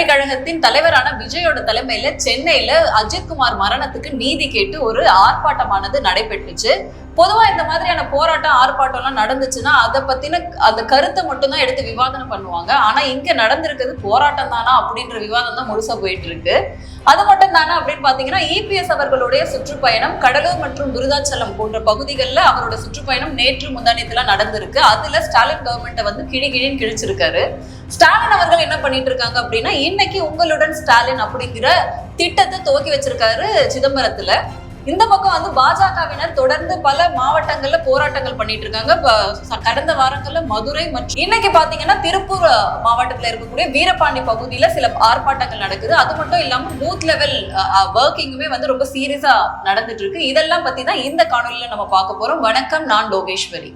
கழகத்தின் தலைவரான விஜயோட தலைமையில சென்னையில அஜித்குமார் மரணத்துக்கு நீதி கேட்டு ஒரு ஆர்ப்பாட்டமானது நடைபெற்றுச்சு. பொதுவா இந்த மாதிரியான போராட்டம் ஆர்ப்பாட்டம் எல்லாம் நடந்துச்சுன்னா அதை பத்தின அந்த கருத்தை மட்டும் தான் எடுத்து விவாதம் பண்ணுவாங்க. ஆனா இங்க நடந்திருக்கிறது போராட்டம் தானா அப்படின்ற விவாதம் தான் முழுசா போயிட்டு இருக்கு. அது மட்டும் தானே அப்படின்னு பாத்தீங்கன்னா இபிஎஸ் அவர்களுடைய சுற்றுப்பயணம் கடலூர் மற்றும் விருதாச்சலம் போன்ற பகுதிகளில் அவரோட சுற்றுப்பயணம் நேற்று முந்தானியத்துல நடந்திருக்கு. அதுல ஸ்டாலின் கவர்மெண்ட்டை வந்து கிழின்னு கிழிச்சிருக்காரு. ஸ்டாலின் அவர்கள் என்ன பண்ணிட்டு இருக்காங்க அப்படின்னா இன்னைக்கு உங்களுடன் ஸ்டாலின் அப்படிங்கிற திட்டத்தை துவக்கி வச்சிருக்காரு சிதம்பரத்துல. இந்த பக்கம் வந்து பாஜகவினர் தொடர்ந்து பல மாவட்டங்கள்ல போராட்டங்கள் பண்ணிட்டு இருக்காங்க. கடந்த வாரங்கள்ல மதுரை மற்றும் இன்னைக்கு பாத்தீங்கன்னா திருப்பூர் மாவட்டத்துல இருக்கக்கூடிய வீரபாண்டி பகுதியில சில ஆர்ப்பாட்டங்கள் நடக்குது. அது மட்டும் இல்லாம பூத் லெவல் ஒர்க்கிங்குமே வந்து ரொம்ப சீரியஸா நடந்துட்டு இருக்கு. இதெல்லாம் பத்தி தான் இந்த காணொலியில நம்ம பார்க்க போறோம். வணக்கம், நான் லோகேஸ்வரி.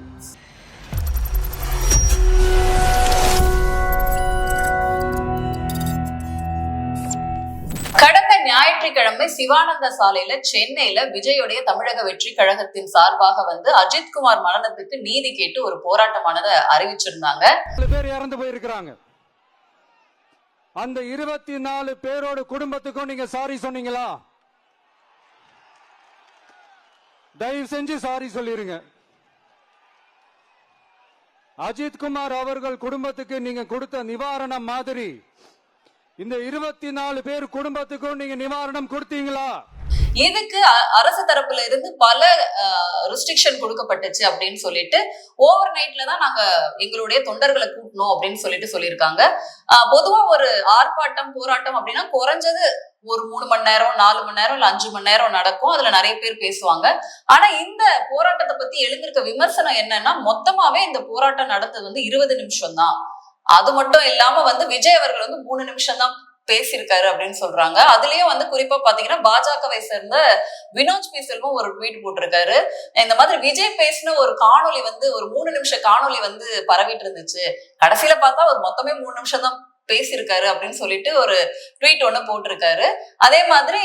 கடந்த ஞாயிற்றுக்கிழமை சிவானந்த சாலையில சென்னையில விஜயோடைய தமிழக வெற்றி கழகத்தின் சார்பாக வந்து அஜித்குமார் மரணத்துக்கு நீதி கேட்டு ஒரு போராட்டமானதை அறிவிச்சிருந்தாங்க. பேர் இறந்து போயிருக்கிறாங்க. அந்த 24 பேரோட குடும்பத்துக்கும் நீங்க சாரி சொன்னீங்களா? தயவு செஞ்சு சாரி சொல்லிருங்க. அஜித்குமார் அவர்கள் குடும்பத்துக்கு நீங்க கொடுத்த நிவாரணம் மாதிரி இந்த 24 பேர் குடும்பத்துக்கும் நீங்க நிவாரணம் கொடுத்தீங்களா? இதுக்கு அரசு தரப்புல இருந்து பல ரெஸ்ட்ரிக்ஷன் கொடுக்கப்பட்டுச்சு அப்படின்னு சொல்லிட்டு ஓவர் நைட்ல தான் நாங்க எங்களுடைய தொண்டர்களை கூட்டணும் அப்படின்னு சொல்லியிருக்காங்க. பொதுவா ஒரு ஆர்ப்பாட்டம் போராட்டம் அப்படின்னா குறைஞ்சது ஒரு 3 மணி நேரம் 4 மணி நேரம் இல்ல 5 மணி நேரம் நடக்கும். அதுல நிறைய பேர் பேசுவாங்க. ஆனா இந்த போராட்டத்தை பத்தி எழுந்திருக்க விமர்சனம் என்னன்னா மொத்தமாவே இந்த போராட்டம் நடந்தது வந்து 20 நிமிஷம் தான். அது மட்டும் இல்லாம வந்து விஜய் அவர்கள் வந்து 3 நிமிஷம் தான் பேசியிருக்காரு அப்படின்னு சொல்றாங்க. அதுலயும் வந்து குறிப்பா பாத்தீங்கன்னா பாஜகவை சேர்ந்த வினோஜ் பி செல்வம் ஒரு ட்வீட் போட்டிருக்காரு. இந்த மாதிரி விஜய் பேசின ஒரு காணொலி வந்து ஒரு 3 நிமிஷ காணொலி வந்து பரவிட்டு இருந்துச்சு. கடைசியில பார்த்தா ஒரு மொத்தமே 3 நிமிஷம் தான் பேசியிருக்காரு அப்படின்னு சொல்லிட்டு ஒரு ட்வீட் ஒண்ணு போட்டிருக்காரு. அதே மாதிரி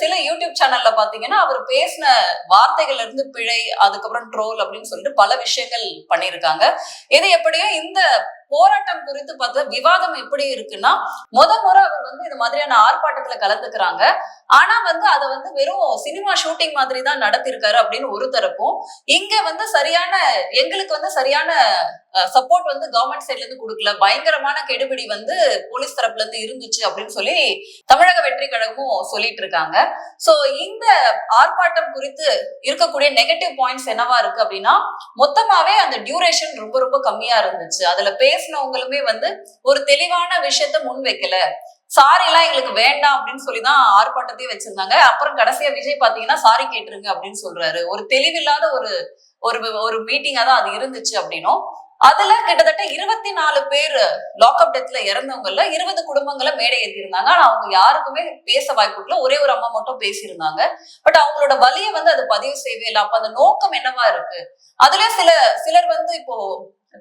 சில யூடியூப் சேனல்ல பாத்தீங்கன்னா அவர் பேசின வார்த்தைகள்ல இருந்து பிழை, அதுக்கப்புறம் ட்ரோல் அப்படின்னு சொல்லிட்டு பல விஷயங்கள் பண்ணியிருக்காங்க. இது எப்படியோ இந்த போராட்டம் குறித்து பார்த்தா விவாதம் எப்படி இருக்குன்னா முறை அவர் வந்து இந்த மாதிரியான ஆர்ப்பாட்டத்துல கலந்துக்கிறாங்க. ஆனா வந்து அதை வந்து வெறும் சினிமா ஷூட்டிங் மாதிரி தான் நடத்திருக்காரு அப்படின்னு ஒரு தரப்பும், இங்க வந்து எங்களுக்கு வந்து சரியான சப்போர்ட் வந்து கவர்மெண்ட் சைட்ல இருந்து கொடுக்கல, பயங்கரமான கெடுபிடி வந்து போலீஸ் தரப்புல இருந்து இருந்துச்சு அப்படின்னு சொல்லி தமிழக வெற்றி கழகமும் சொல்லிட்டு இருக்காங்க. சோ இந்த ஆர்ப்பாட்டம் குறித்து இருக்கக்கூடிய நெகட்டிவ் பாயிண்ட்ஸ் என்னவா இருக்கு அப்படின்னா மொத்தமாவே அந்த டியூரேஷன் ரொம்ப ரொம்ப கம்மியா இருந்துச்சு. அதுல பேசினவங்களுமே வந்து ஒரு தெளிவான விஷயத்த முன் வைக்கல. சாரி எல்லாம் எங்களுக்கு வேண்டாம் அப்படின்னு சொல்லிதான் ஆர்ப்பாட்டத்தையே வச்சிருந்தாங்க. அப்புறம் கடைசியா விஜய் பாத்தீங்கன்னா சாரி கேட்டுருங்க அப்படின்னு சொல்றாரு. ஒரு தெளிவில்லாத ஒரு மீட்டிங்கா தான் அது இருந்துச்சு அப்படின்னும், அதுல கிட்டத்தட்ட 24 பேர் லாக்அப் டெத்ல இறந்தவங்கல்ல 20 குடும்பங்களை மேடை ஏற்றிருந்தாங்க. ஆனா அவங்க யாருக்குமே பேச வாய்ப்பு ஒரே ஒரு அம்மா மட்டும் பேசியிருந்தாங்க. பட் அவங்களோட வலியை வந்து அது பதிவு செய்யவே இல்லை. அப்ப அந்த நோக்கம் என்னவா இருக்கு? அதுல சிலர் வந்து இப்போ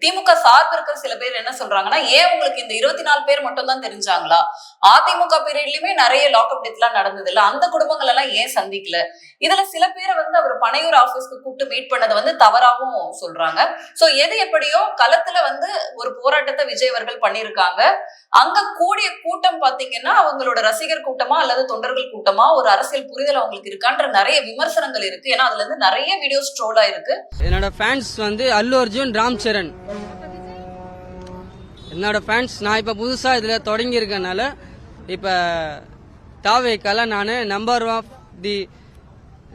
திமுக சார்பு இருக்கிற சில பேர் என்ன சொல்றாங்கன்னா ஏன் உங்களுக்கு இந்த 24 பேர் மட்டும் தான் தெரிஞ்சாங்களா? அதிமுக பீரியட்லயுமே நிறைய லாக்அப் டெத் எல்லாம் நடந்தது இல்ல, அந்த குடும்பங்கள் எல்லாம் ஏன் சந்திக்கல? இதுல சில பேரை வந்து அவர் பனையூர் ஆபீஸ்க்கு கூப்பிட்டு மீட் பண்ணதை வந்து தவறாகவும் சொல்றாங்க. சோ எது எப்படியோ களத்துல வந்து ஒரு போராட்டத்தை விஜய் அவர்கள் பண்ணியிருக்காங்க. அங்க கூடிய கூட்டம் பாத்தீங்கன்னா அவங்களோட ரசிகர் கூட்டமா அல்லது தொண்டர்கள் கூட்டமா, ஒரு அரசியல் புரிதல் அவங்களுக்கு இருக்கான்ற நிறைய விமர்சனங்கள் இருக்கு. ஏன்னா அதுல இருந்து நிறைய வீடியோஸ் ட்ரோலா இருக்கு. என்னோட ஃபேன்ஸ் வந்து அல்லு அர்ஜுன், ராம் சரண் என்னோட ஃபேன்ஸ். நான் இப்ப புதுசா இதுல தொடங்கி இருக்கனால இப்ப தாவேக்கால நான் நம்பர் ஆஃப் தி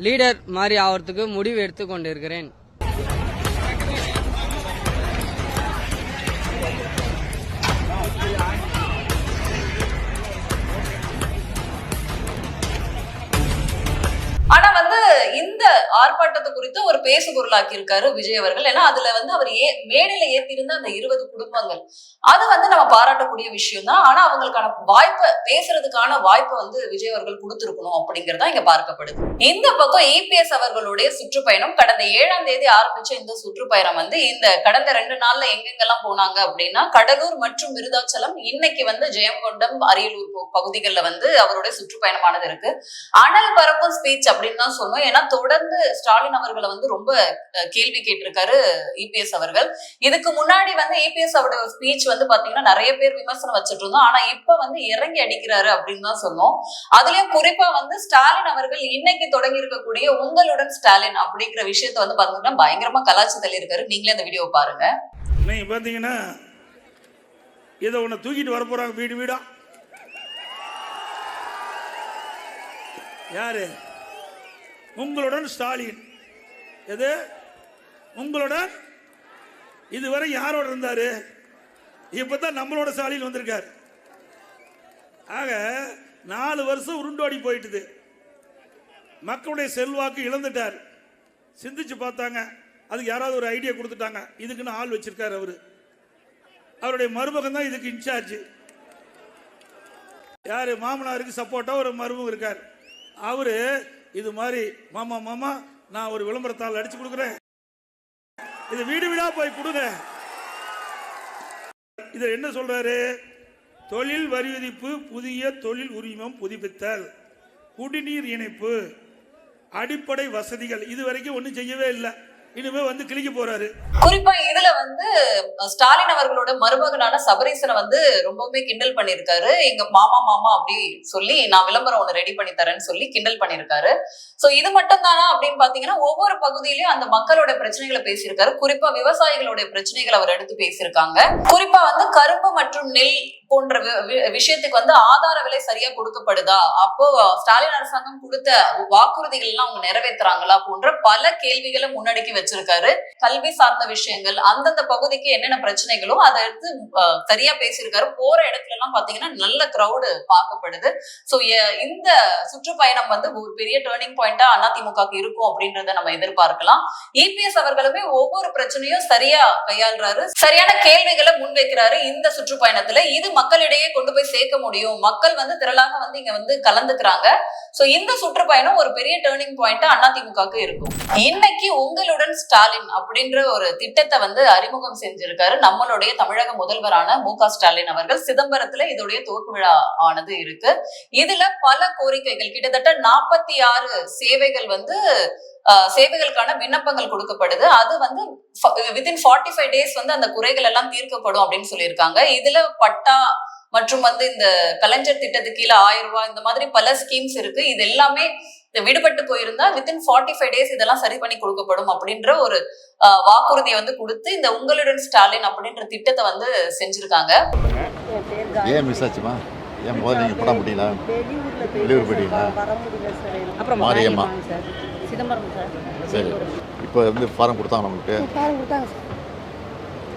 லீடர் மாதிரி ஆகிறதுக்கு முடிவு எடுத்து கொண்டிருக்கிறேன். ஆனா வந்து இந்த ஆர்ப்பாட்டத்தை குறித்து ஒரு பேசு பொருளாக்கி இருக்காரு விஜய் அவர்கள். ஏன்னா அதுல வந்து அவர் மேடையில ஏத்திருந்த அந்த 20 குடும்பங்கள் அது வந்து நம்ம பாராட்டக்கூடிய விஷயம் தான். ஆனா அவங்களுக்கான வாய்ப்பை பேசுறதுக்கான வாய்ப்பை வந்து விஜய் அவர்கள் கொடுத்திருக்கணும் அப்படிங்கறதா இங்க பார்க்கப்படுது. இந்த பக்கம் இபிஎஸ் அவர்களுடைய சுற்றுப்பயணம் கடந்த 7ஆம் தேதி ஆரம்பிச்ச இந்த சுற்றுப்பயணம் வந்து இந்த கடந்த 2 நாள்ல எங்கெங்கெல்லாம் போனாங்க அப்படின்னா கடலூர் மற்றும் விருதாச்சலம், இன்னைக்கு வந்து ஜெயங்கொண்டம், அரியலூர் பகுதிகளில் வந்து அவருடைய சுற்றுப்பயணமானது இருக்கு. அனல் பரப்பும் ஸ்பீச் அப்படின்னு தான் சொன்னோம். ஏன்னா தொடர்ந்து ஸ்டாலின் அவர்களை வந்து ரொம்ப கேள்வி கேட்டிருக்காரு இபிஎஸ் அவர்கள். இதுக்கு முன்னாடி வந்து இபிஎஸ் அவருடைய ஸ்பீச் வந்து பாத்தீங்கன்னா நிறைய பேர் விமர்சனம் வச்சுட்டு இருந்தோம். ஆனா இப்ப வந்து இறங்கி அடிக்கிறாரு அப்படின்னு தான் சொன்னோம். அதுலயும் குறிப்பா வந்து ஸ்டாலின் அவர்கள் இன்னைக்கு தொடங்கி இருக்கக்கூடிய உங்களுடன் ஸ்டாலின் அப்படிங்கிற விஷயத்த வந்து பாத்தீங்கன்னா பயங்கரமா கலாச்சி தள்ளி இருக்காரு. நீங்களே அந்த வீடியோ பாருங்க. நீங்க பாத்தீங்கன்னா இதை உன்னை தூக்கிட்டு வர போறாங்க வீடு வீடா. யாரு? உங்களுடன் ஸ்டாலின். எது உங்களுடன்? இதுவரை யாரோட இருந்தாரு? இப்பதான் நம்மளோட ஸ்டாலின் வந்திருக்காரு. ஆக 4 வருஷம் உருண்டோடி போயிட்டுது. மக்களுடைய செல்வாக்கு இழந்துட்டார். சிந்திச்சு பார்த்தாங்க, அதுக்கு யாராவது ஒரு ஐடியா கொடுத்துட்டாங்க. இதுக்குன்னு ஆள் வச்சிருக்காரு அவரு. அவருடைய மருமகன் தான் இதுக்கு இன்சார்ஜ். யாரு? மாமனாருக்கு சப்போர்ட்டா ஒரு மருமகன் இருக்கார். அவரு இது மாதிரி மாமா மாமா நான் ஒரு விளம்பரத்தாள் அடிச்சு கொடுக்குறேன், இது வீடு வீடா போய் கொடுங்க. இத என்ன சொல்றாரு? தொழில் வரி விதிப்பு, புதிய தொழில் உரிமம் புதுப்பித்தல், குடிநீர் இணைப்பு, அடிப்படை வசதிகள், இது வரைக்கும் ஒன்றும் செய்யவே இல்லை. இனிமே வந்து கிளிக்க போறாரு. குறிப்பா இதுல வந்து ஸ்டாலின் அவர்களோட மருமகனான சபரீசனை வந்து ரொம்பவுமே கிண்டல் பண்ணிருக்காரு. எங்க மாமா மாமா அப்படி சொல்லி நான் விளம்பரம் ஒண்ணு ரெடி பண்ணி தரேன்னு சொல்லி கிண்டல் பண்ணிருக்காரு. சோ இது மட்டும் தானா அப்படின்னு பாத்தீங்கன்னா ஒவ்வொரு பகுதியிலயும் அந்த மக்களோட பிரச்சனைகளை பேசியிருக்காரு. குறிப்பா விவசாயிகளுடைய பிரச்சனைகளை அவர் எடுத்து பேசியிருக்காங்க. குறிப்பா வந்து கரும்பு மற்றும் நெல் போன்ற விஷயத்துக்கு வந்து ஆதார விலை சரியா கொடுக்கப்படுதா, அப்போ ஸ்டாலின் அரசாங்கம் கொடுத்த வாக்குறுதிகள் எல்லாம் அவங்க நிறைவேற்றுறாங்களா போன்ற பல கேள்விகளை முன்னெடுக்கி வச்சிருக்காரு. கல்வி சார்ந்த விஷயங்கள், அந்தந்த பகுதிக்கு என்னென்ன பிரச்சனைகளோ அதை எடுத்து சரியா பேசியிருக்காரு. போற இடத்துல எல்லாம் பாத்தீங்கன்னா நல்ல கிரௌடு பார்க்கப்படுது. சோ இந்த சுற்றுப்பயணம் வந்து ஒரு பெரிய டேர்னிங் பாயிண்டா அதிமுகவுக்கு இருக்கும் அப்படின்றத நம்ம எதிர்பார்க்கலாம். இபிஎஸ் அவர்களுமே ஒவ்வொரு பிரச்சனையும் சரியா கையாளுறாரு, சரியான கேள்விகளை முன்வைக்கிறாரு. இந்த சுற்றுப்பயணத்துல இது மக்களிடையே கொண்டு போய் சேர்க்க முடியும். மக்கள் வந்து திரளாக வந்து இங்க வந்து கலந்துக்கிறாங்க. சோ இந்த சுற்றுப்பயணம் ஒரு பெரிய டேர்னிங் பாயிண்டா அதிமுகவுக்கு இருக்கும். இன்னைக்கு உங்களுடன் ஸ்டாலின் அப்படின்ற ஒரு திட்டத்தை வந்து அறிமுகம் செஞ்சிருக்காரு நம்மளுடைய தமிழக முதல்வரான மு.க. ஸ்டாலின் அவர்கள். சிதம்பரத்துல இதோடைய துவக்க விழா ஆனது இருக்கு. இதுல பல கோரிக்கைகள், கிட்டத்தட்ட 46 சேவைகள் வந்து சேவைகளுக்கான விண்ணப்பங்கள் கொடுக்கப்படுது. அது வந்து வித்தின் 45 டேஸ் வந்து அந்த குறைகள் எல்லாம் தீர்க்கப்படும் அப்படின்னு சொல்லியிருக்காங்க. இதுல பட்டா மற்றும் வந்து இந்த கலைஞர் திட்டத்துக்கு கீழே 1000 ரூபாய் இந்த மாதிரி பல ஸ்கீம்ஸ் இருக்கு. இது எல்லாமே விடுபட்டு போயிருந்தா வித்தின் 45 டேஸ் இதெல்லாம் சரி பண்ணி கொடுக்கப்படும் அப்படின்ற ஒரு வாக்குறுதியை வந்து கொடுத்து இந்த உங்களுடன் ஸ்டாலின் அப்படின்ற திட்டத்தை வந்து செஞ்சிருக்காங்க. ஏன் மிஸ் ஆச்சுமா? ஏன் முதல்ல நீங்கள் போட முடியல? வெளியூர் போயிட்டீங்களா? அப்புறம் மாரியம்மா சிதம்பரம் சார். சரி, இப்போ வந்து ஃபாரம் கொடுத்தாங்க உங்களுக்கு? ஃபாரம் கொடுத்தாங்க சார்.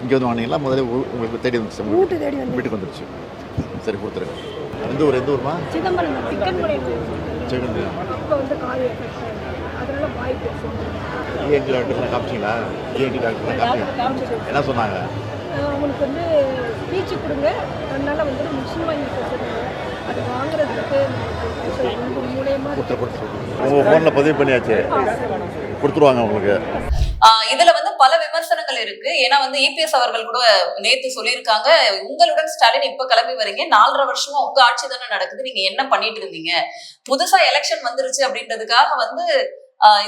இங்கே வந்து வாங்கினீங்களா? முதல்ல உங்களுக்கு தேடி வந்துச்சு? வீட்டு தேடி வந்து வீட்டுக்கு வந்துருச்சு. சரி, கொடுத்துருங்க. எந்த ஊர்மா? சிதம்பரம். சிக்கன் சிக்கன் இப்போ வந்து காய் அதனால வாய்ப்பு இஎன்டி டாக்டர்லாம் காமிச்சிங்களா? இஎன்டி டாக்டர்லாம் காமிச்சிங்க, என்ன சொன்னாங்க? உங்களுக்கு வந்து ஸ்பீச்சு கொடுங்க, அதனால வந்து மிஷின் வாங்கி கொடுத்துருங்க. அது வாங்குறதுக்கு மூலயமா உங்கள் ஃபோனில் பதிவு பண்ணியாச்சு, கொடுத்துருவாங்க உங்களுக்கு. இதுல வந்து பல விமர்சனங்கள் இருக்கு. ஏன்னா வந்து இபிஎஸ் அவர்கள் கூட நேத்து சொல்லியிருக்காங்க, உங்களுடன் ஸ்டாலின் இப்ப கிளம்பி வரீங்க, 4.5 வருஷமா உங்க ஆட்சி தானே நடக்குது, நீங்க என்ன பண்ணிட்டு இருந்தீங்க? புதுசா எலெக்ஷன் வந்துருச்சு அப்படின்றதுக்காக வந்து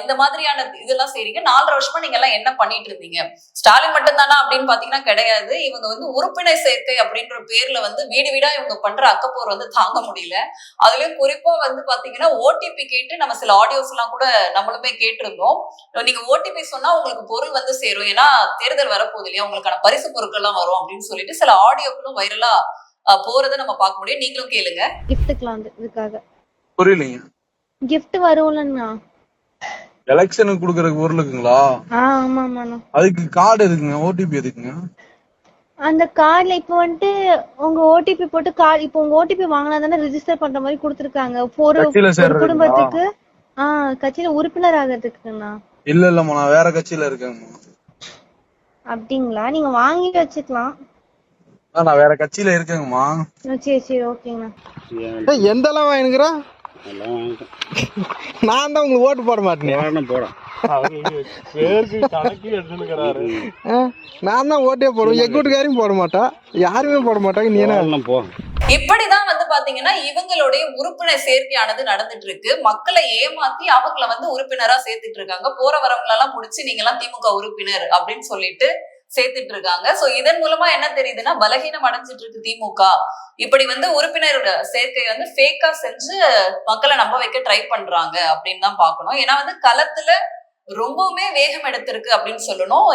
இந்த மாதிரியான இதெல்லாம் செய்றீங்க. 4.5 வருஷமா நீங்க எல்லாம் என்ன பண்ணிட்டு இருந்தீங்க? ஸ்டாலின் மட்டும் தானா அப்படின்னு பாத்தீங்கன்னா கிடையாது. இவங்க வந்து உறுப்பினர் சேர்க்கை அப்படின்ற பேர்ல வந்து வீடு வீடா இவங்க பண்ற அக்கப்போர் வந்து தாங்க முடியல. அதுலயும் குறிப்பா வந்து பாத்தீங்கன்னா ஓடிபி கேட்டு நம்ம சில ஆடியோஸ் எல்லாம் கூட நம்மளுமே கேட்டிருந்தோம். நீங்க ஓடிபி சொன்னா உங்களுக்கு பொருள் வந்து சேரும், ஏன்னா தேர்தல் வரப்போகுது இல்லையா, உங்களுக்கான பரிசு பொருட்கள் எல்லாம் வரும் அப்படின்னு சொல்லிட்டு சில ஆடியோக்களும் வைரலா போறதை நம்ம பார்க்க முடியும். நீங்களும் கேளுங்க. கிஃப்ட்டுக்கலாம் இதுக்காக புரியலைங்க. கிஃப்ட் வரும்லண்ணா, எலெக்ஷனுக்கு குடுக்கறதுக்கு பொருளுக்குங்களா? ஆமாண்ணா. அதுக்கு கார்டு எதுக்குங்க? ஓடிபி எதுக்குங்க? அந்த கார்டுல இப்ப வந்துட்டு உங்க ஓடிபி போட்டு கார்டு, இப்போ உங்க ஓடிபி வாங்கினா தானே ரெஜிஸ்டர் பண்ற மாதிரி கொடுத்துருக்காங்க. ஒரு குடும்பத்துக்கு கட்சியில உறுப்பினர் ஆகிறதுக்குண்ணா. இல்லம்மா, நான் வேற கட்சியில இருக்கேன். அப்படிங்களா? நீங்க வாங்கி வச்சுக்கலாம். நான் வேற கட்சியில இருக்கேங்கம்மா. சரி சரி, ஓகேங்கண்ணா. எந்தெல்லாம் வாங்கினுக்குறா? நான் தான் உங்களுக்கு ஓட்டு போட மாட்டேன். நான் தான் ஓட்டே போடுவேன். எங்க வீட்டுக்காரையும் போட மாட்டா, யாருமே போட மாட்டாங்க. நீ என்ன? இப்படிதான் வந்து பாத்தீங்கன்னா இவங்களுடைய உறுப்பினர் சேர்க்கையானது நடந்துட்டு இருக்கு. மக்களை ஏமாத்தி அவங்கள வந்து உறுப்பினரா சேர்த்துட்டு இருக்காங்க. போற வரவங்க எல்லாம் புடிச்சு நீங்க எல்லாம் திமுக உறுப்பினர் அப்படின்னு சொல்லிட்டு சேர்த்துட்டு இருக்காங்க. சோ இதன் மூலமா என்ன தெரியுதுன்னா பலகீனம் அடைஞ்சிட்டு இருக்கு திமுக. இப்படி வந்து உறுப்பினர் சேர்க்கை வந்து ஃபேக்கா செஞ்சு மக்களை நம்ப வைக்க ட்ரை பண்றாங்க அப்படின்னு தான் பாக்கணும். ஏன்னா வந்து களத்துல ரொம்பவுமே வேகம் எடுத்திருக்கு அப்படின்னு சொல்லணும்.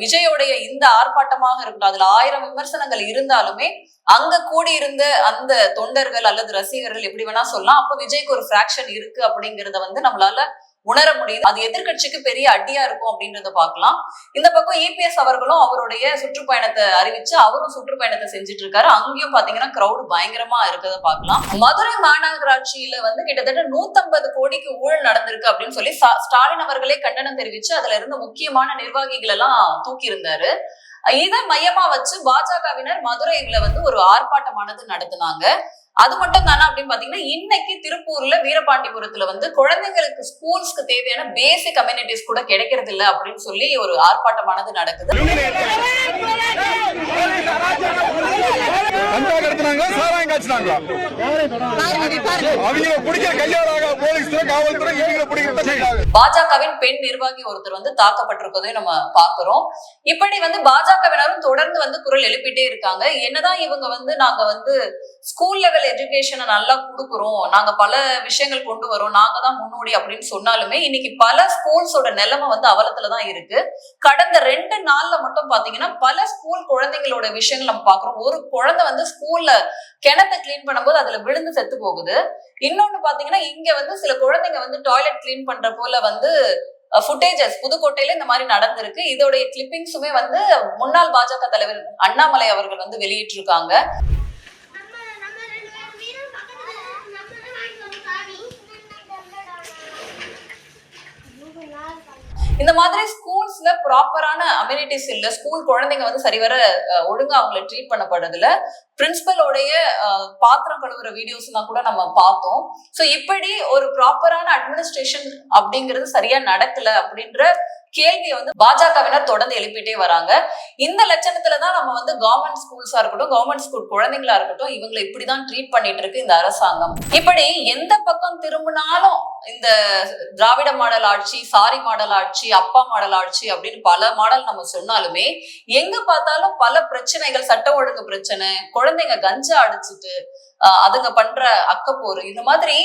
விஜயோடைய இந்த ஆர்ப்பாட்டமாக இருக்கட்டும், அதுல 1000 விமர்சனங்கள் இருந்தாலுமே அங்க கூடி இருந்த அந்த தொண்டர்கள் அல்லது ரசிகர்கள் எப்படி வேணா சொல்லலாம், அப்ப விஜய்க்கு ஒரு பிராக்ஷன் இருக்கு அப்படிங்கறத வந்து நம்மளால உணர முடியுது. அது எதிர்கட்சிக்கு பெரிய அடியா இருக்கும் அப்படின்றத பாக்கலாம். இந்த பக்கம் EPS அவர்களும் அவருடைய சுற்றுப்பயணத்தை அறிவிச்சு அவரும் சுற்றுப்பயணத்தை செஞ்சுட்டு இருக்காரு. அங்கேயும் பாத்தீங்கன்னா கிரௌடு பயங்கரமா இருக்கிறத பாக்கலாம். மதுரை மாநகராட்சியில வந்து கிட்டத்தட்ட 150 கோடிக்கு ஊழல் நடந்திருக்கு அப்படின்னு சொல்லி ஸ்டாலின் அவர்களே கண்டனம் தெரிவிச்சு அதுல இருந்த முக்கியமான நிர்வாகிகள் எல்லாம் தூக்கி இருந்தாரு. இதை மையமா வச்சு பாஜகவினர் மதுரையில வந்து ஒரு ஆர்ப்பாட்டமானது நடத்தினாங்க. அது மட்டும் தானே அப்படின்னு பாத்தீங்கன்னா இன்னைக்கு திருப்பூர்ல வீரபாண்டிபுரத்துல வந்து குழந்தைங்களுக்கு ஸ்கூல்ஸ்க்கு தேவையான பேசிக் கம்யூனிட்டிஸ் கூட கிடைக்கிறது இல்லை அப்படின்னு சொல்லி ஒரு ஆர்ப்பாட்டமானது நடக்குது. பாஜகவின் பெண் நிர்வாகி ஒருத்தர் வந்து தாக்கப்பட்டிருப்பதையும் நம்ம பாக்குறோம். இப்படி வந்து பாஜகவினரும் தொடர்ந்து வந்து குரல் எழுப்பிட்டே இருக்காங்க. என்னதான் இவங்க வந்து நாங்க வந்து ஸ்கூல் லெவல் எஜுகேஷனை நல்லா கொடுக்குறோம், நாங்க பல விஷயங்கள் கொண்டு வரோம், நாங்க தான் முன்னோடி அப்படின்னு சொன்னாலுமே இன்னைக்கு பல ஸ்கூல்ஸோட நிலைமை வந்து அவலத்துலதான் இருக்கு. கடந்த 2 நாள்ல மட்டும் பாத்தீங்கன்னா பல ஸ்கூல் குழந்தைங்களோட விஷயங்கள் நம்ம பாக்குறோம். ஒரு குழந்தை வந்து ஸ்கூல்ல கிணத்தை கிளீன் பண்ணும்போது அதுல விழுந்து செத்து போகுது. இன்னொன்னு பாத்தீங்கன்னா இங்க வந்து சில குழந்தைங்க வந்து டாய்லெட் கிளீன் பண்ற போல வந்து ஃபுட்டேஜஸ் புதுக்கோட்டையில இந்த மாதிரி நடந்திருக்கு. இதோடைய கிளிப்பிங்ஸுமே வந்து முன்னாள் பாஜக தலைவர் அண்ணாமலை அவர்கள் வந்து வெளியிட்டிருக்காங்க. இந்த மாதிரி ஸ்கூல்ஸ்ல ப்ராப்பரான அம்யூனிட்டிஸ் இல்ல, ஸ்கூல் குழந்தைங்க வந்து சரிவர ஒழுங்கா அவங்களை ட்ரீட் பண்ணப்படுறதுல பிரின்சிபலோடைய பாத்திரம் கழுவுற வீடியோஸ் எல்லாம் கூட நம்ம பார்த்தோம். சோ இப்படி ஒரு ப்ராப்பரான அட்மினிஸ்ட்ரேஷன் அப்படிங்கிறது சரியா நடக்கல அப்படின்ற கேள்வியை வந்து பாஜகவினர் தொடர்ந்து எழுப்பிட்டே வராங்க. இந்த லட்சணத்துலதான் நம்ம வந்து கவர்மெண்ட் ஸ்கூல்ஸா இருக்கட்டும், கவர்மெண்ட் ஸ்கூல் குழந்தைங்களா இருக்கட்டும், இவங்களை இப்படிதான் ட்ரீட் பண்ணிட்டு இருக்கு இந்த அரசாங்கம். இப்படி எந்த பக்கம் திரும்பினாலும் இந்த திராவிட மாடல் ஆட்சி, சாரி மாடல் ஆட்சி, அப்பா மாடல் ஆட்சி அப்படின்னு பல மாடல் நம்ம சொன்னாலுமே எங்க பார்த்தாலும் பல பிரச்சனைகள், சட்ட ஒழுங்கு பிரச்சனை, குழந்தைங்க கஞ்சா அடிச்சுட்டு அதுங்க பண்ற அக்கப்போரு, இந்த மாதிரி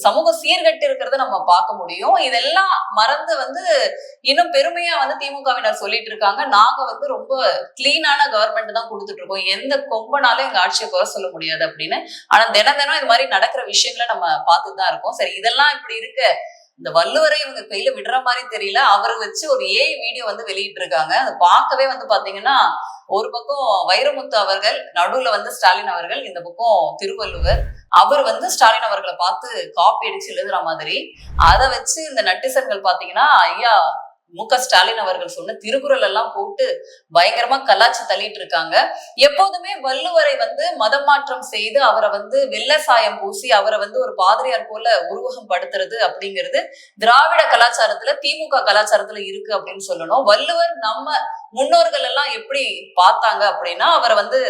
சமூக சீர்கட்டு இருக்கிறத நம்ம பார்க்க முடியும். இதெல்லாம் மறந்து வந்து இன்னும் பெருமையா வந்து திமுகவினர் சொல்லிட்டு இருக்காங்க, நாங்க வந்து ரொம்ப கிளீனான கவர்மெண்ட் தான் கொடுத்துட்டு இருக்கோம், எந்த கொம்பனாலும் எங்க ஆட்சியை குறை சொல்ல முடியாது அப்படின்னு. ஆனா தினம் இது மாதிரி நடக்கிற விஷயங்களை நம்ம பார்த்துட்டு தான் இருக்கோம். சரி, இதெல்லாம் இப்படி இருக்க இந்த வள்ளுவரை இவங்க கையில விடுற மாதிரி தெரியல. அவரை வச்சு ஒரு AI வீடியோ வந்து வெளியிட்டு இருக்காங்க. அதை பார்க்கவே வந்து பாத்தீங்கன்னா ஒரு பக்கம் வைரமுத்து அவர்கள், நடுவுல வந்து ஸ்டாலின் அவர்கள், இந்த பக்கம் திருவள்ளுவர், அவர் வந்து ஸ்டாலின் அவர்களை பார்த்து காப்பி அடிச்சு எழுதுற மாதிரி. அதை வச்சு இந்த நட்டிசன்கள் பாத்தீங்கன்னா ஐயா MK ஸ்டாலின் அவர்கள் சொன்ன திருக்குறள் எல்லாம் போட்டு பயங்கரமா கலாச்சி தள்ளிட்டு இருக்காங்க. எப்போதுமே வள்ளுவரை வந்து மதம் மாற்றம் செய்து அவரை வந்து வெள்ளை சாயம் பூசி அவரை வந்து ஒரு பாதிரியார் போல உருவகம் படுத்துறது அப்படிங்கிறது திராவிட கலாச்சாரத்துல, திமுக கலாச்சாரத்துல இருக்கு அப்படின்னு சொல்லணும். வள்ளுவர் நம்ம முன்னோர்கள் எல்லாம் எப்படி பார்த்தாங்க அப்படின்னா அவரை வந்து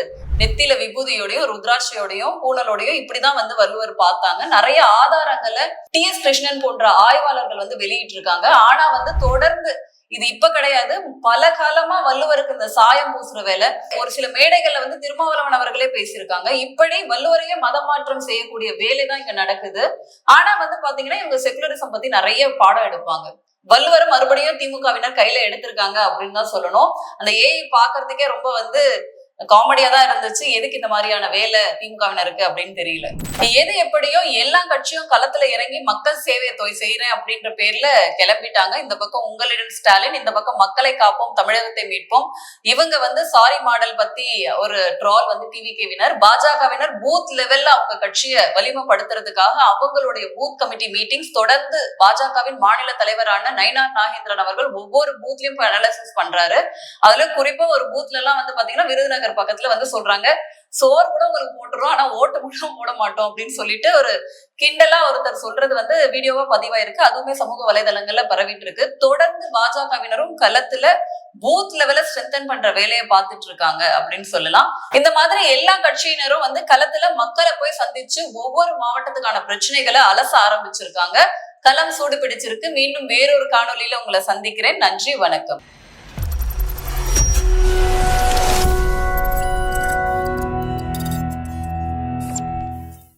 நெத்தியில விபூதியோடையும் ருத்ராட்சியோடையும் பூனலோடையும் இப்படிதான் வந்து வள்ளுவர் பார்த்தாங்க. நிறைய ஆதாரங்களை TS கிருஷ்ணன் போன்ற ஆய்வாளர்கள் வந்து வெளியிட்டு இருக்காங்க. ஆனா வந்து தொடர்ந்து இது இப்ப கிடையாது, பல காலமா வள்ளுவருக்கு இந்த சாயம் பூசுற வேலை ஒரு சில மேடைகள்ல வந்து திருமாவளவன் அவர்களே பேசியிருக்காங்க. இப்படி வள்ளுவரையே மதம் மாற்றம் செய்யக்கூடிய வேலைதான் இங்க நடக்குது. ஆனா வந்து பாத்தீங்கன்னா இவங்க செகுலரிசம் பத்தி நிறைய பாடம் எடுப்பாங்க. வள்ளுவரை மறுபடியும் திமுகவினர் கையில எடுத்திருக்காங்க அப்படின்னு தான் சொல்லணும். அந்த AI பாக்குறதுக்கே ரொம்ப வந்து காமெடியா தான் இருந்துச்சு. எதுக்கு இந்த மாதிரியான வேலை திமுகவினருக்கு அப்படின்னு தெரியல. எது எப்படியோ எல்லா கட்சியும் களத்துல இறங்கி மக்கள் சேவையை செய்யறேன் அப்படின்ற பேர்ல கிளம்பிட்டாங்க. இந்த பக்கம் உங்களிடம் ஸ்டாலின், இந்த பக்கம் மக்களை காப்போம், தமிழகத்தை மீட்போம். இவங்க வந்து சாரி மாடல் பத்தி ஒரு ட்ரால் வந்து TVKவினர், பாஜகவினர் பூத் லெவல்ல அவங்க கட்சியை வலிமைப்படுத்துறதுக்காக அவங்களுடைய பூத் கமிட்டி மீட்டிங்ஸ் தொடர்ந்து பாஜகவின் மாநில தலைவரான நயினார் நாகேந்திரன் அவர்கள் ஒவ்வொரு பூத்லயும் அனாலிசிஸ் பண்றாரு. அதுல குறிப்பா ஒரு பூத்ல எல்லாம் வந்து பாத்தீங்கன்னா விருதுநகர் பக்கத்துல வந்து சொல்றாங்க சோறு கூட உங்களுக்கு போட்டுரும், ஆனா ஓட்டு மட்டும் போட மாட்டோம் அப்படின்னு சொல்லிட்டு ஒரு கிண்டலா ஒருத்தர் சொல்றது வந்து வீடியோவா பதிவாயிருக்கு. அதுவுமே சமூக வலைதளங்கள்ல பரவிட்டு இருக்கு. தொடர்ந்து பாஜகவினரும் களத்துல பூத் லெவல ஸ்ட்ரென்தன் பண்ற வேலையை பார்த்துட்டு இருக்காங்க அப்படின்னு சொல்லலாம். இந்த மாதிரி எல்லா கட்சியினரும் வந்து களத்துல மக்களை போய் சந்திச்சு ஒவ்வொரு மாவட்டத்துக்கான பிரச்சனைகளை அலச ஆரம்பிச்சிருக்காங்க. களம் சூடு பிடிச்சிருக்கு. மீண்டும் வேறொரு காணொலியில உங்களை சந்திக்கிறேன். நன்றி, வணக்கம்.